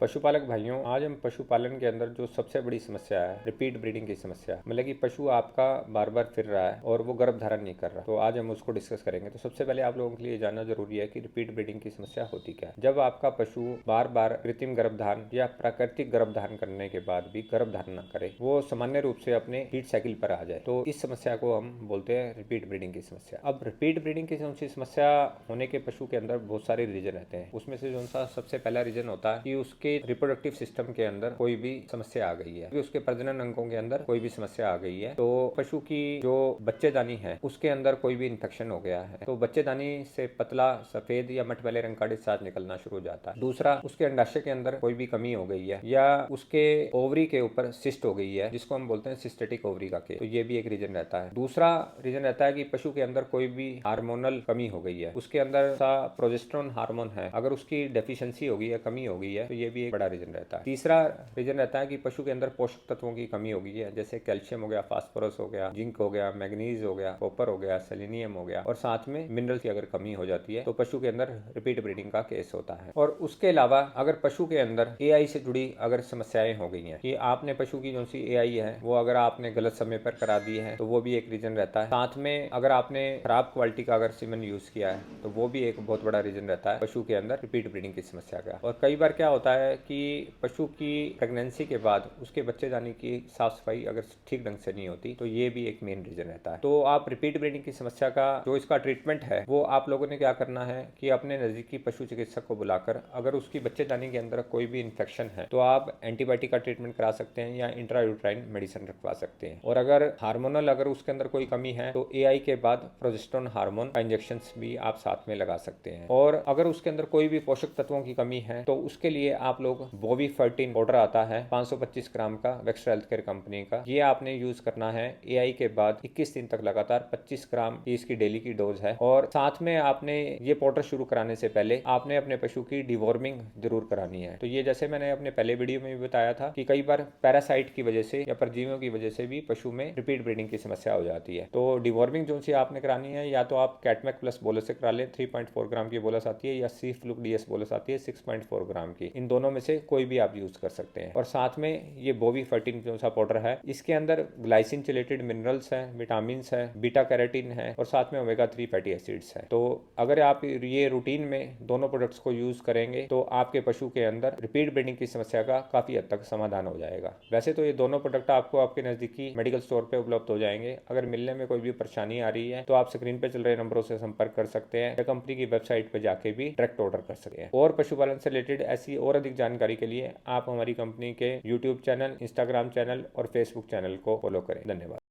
पशुपालक भाइयों, आज हम पशुपालन के अंदर जो सबसे बड़ी समस्या है रिपीट ब्रीडिंग की समस्या, मतलब कि पशु आपका बार बार फिर रहा है और वो गर्भ धारण नहीं कर रहा, तो आज हम उसको डिस्कस करेंगे। तो सबसे पहले आप लोगों के लिए जानना जरूरी है कि रिपीट ब्रीडिंग की समस्या होती क्या है। जब आपका पशु बार बार कृत्रिम गर्भधारण या प्राकृतिक गर्भधारण करने के बाद भी गर्भ धारण न करे, वो सामान्य रूप से अपने हीट साइकिल पर आ जाए, तो इस समस्या को हम बोलते हैं रिपीट ब्रीडिंग की समस्या। अब रिपीट ब्रीडिंग की समस्या होने के पशु के अंदर बहुत सारे रीजन रहते हैं। उसमें से जो सा सबसे पहला रीजन होता है कि उसके रिप्रोडक्टिव सिस्टम के अंदर कोई भी समस्या आ गई है, उसके प्रजनन अंगों के अंदर कोई भी समस्या आ गई है, तो पशु की जो बच्चेदानी है उसके अंदर कोई भी इन्फेक्शन हो गया है, तो बच्चेदानी से पतला सफेद या मटमैले रंग का डिस्चार्ज निकलना शुरू हो जाता है। दूसरा, उसके अंडाशय के अंदर कोई भी कमी हो गई है या उसके ओवरी के ऊपर सिस्ट हो गई है, जिसको हम बोलते हैं सिस्टेटिक ओवरी का केस, तो ये भी एक रीजन रहता है। दूसरा रीजन रहता है कि पशु के अंदर कोई भी हार्मोनल कमी हो गई है, उसके अंदर सा प्रोजेस्टेरोन हार्मोन है, अगर उसकी डेफिशिएंसी हो गई है, कमी हो गई है, तो ये भी एक बड़ा रीजन रहता है। तीसरा रीजन रहता है कि पशु के अंदर पोषक तत्वों की कमी हो गई है, जैसे कैल्शियम हो गया, फास्फोरस हो गया, जिंक हो गया, मैग्नीज हो गया, कॉपर हो गया, सेलेनियम हो गया, और साथ में मिनरल्स की अगर कमी हो जाती है तो पशु के अंदर रिपीट ब्रीडिंग का केस होता है। और उसके अलावा अगर पशु के अंदर एआई से जुड़ी अगर समस्याएं हो गई हैं कि आपने पशु की जो सी एआई है वो अगर आपने गलत समय पर करा दी है, तो वो भी एक रीजन रहता है। साथ में अगर आपने खराब क्वालिटी का अगर सीमेंट यूज किया है, तो वो भी एक बहुत बड़ा रीजन रहता है पशु के अंदर रिपीट ब्रीडिंग की समस्या का। और कई बार क्या होता है कि पशु की प्रेगनेंसी के बाद उसके बच्चेदानी की साफ सफाई अगर ठीक ढंग से नहीं होती, तो ये भी एक मेन रीजन रहता है। तो आप रिपीट ब्रीडिंग की समस्या का जो इसका ट्रीटमेंट है वो आप लोगों ने क्या करना है कि अपने नजदीकी पशु चिकित्सक को बुलाकर अगर उसकी बच्चेदानी के अंदर कोई भी इन्फेक्शन है तो आप एंटीबायोटिक का ट्रीटमेंट करा सकते हैं या इंट्रायूट्राइन मेडिसिन रखवा सकते हैं। और अगर हार्मोनल अगर उसके अंदर कोई कमी है तो एआई के बाद प्रोजेस्टेरोन हार्मोन का इंजेक्शन भी आप साथ में लगा सकते हैं। और अगर उसके अंदर कोई भी पोषक तत्वों की कमी है तो उसके लिए आप लोग बोवी 13 पाउडर आता है 525 ग्राम का वेक्स्ट्रा हेल्थ केयर कंपनी का, ये आपने यूज करना है एआई के बाद 21 दिन तक लगातार 25 ग्राम की इसकी डेली की डोज है। और साथ में आपने ये पाउडर शुरू कराने से पहले आपने अपने पशु की डिवॉर्मिंग जरूर करानी है। तो ये जैसे मैंने अपने पहले वीडियो में भी बताया था कि कई बार पैरासाइट की वजह से या परजीवियों की वजह से भी पशु में रिपीट ब्रीडिंग की समस्या हो जाती है। तो डिवॉर्मिंग जो सी आपने करानी है, या तो आप कैटमैक प्लस बोलस से करा लें, 3.4 ग्राम की बोलस आती है, या सी फ्लूक डीएस बोलस आती है 6.4 ग्राम की, इन दोनों में से कोई भी आप यूज कर सकते हैं। और साथ में ये बोवी 13 जो सा पाउडर है, इसके अंदर ग्लाइसिन चिलेटेड मिनरल्स हैं, विटामिन है, बीटा कैरोटीन है, और साथ में ओमेगा 3 फैटी एसिड्स है। तो अगर आप ये रूटीन में दोनों प्रोडक्ट्स को यूज करेंगे तो आपके पशु के अंदर रिपीट ब्रीडिंग की समस्या का काफी हद तक समाधान हो जाएगा। वैसे तो ये दोनों प्रोडक्ट आपको आपके नजदीकी मेडिकल स्टोर पे उपलब्ध हो जाएंगे। अगर मिलने में कोई भी परेशानी आ रही है तो आप स्क्रीन पे चल रहे नंबरों से संपर्क कर सकते हैं या कंपनी की वेबसाइट पे जाके भी डायरेक्ट ऑर्डर कर सकते हैं। और पशुपालन से रिलेटेड ऐसी और अधिक जानकारी के लिए आप हमारी कंपनी के यूट्यूब चैनल, इंस्टाग्राम चैनल और फेसबुक चैनल को फॉलो करें। धन्यवाद।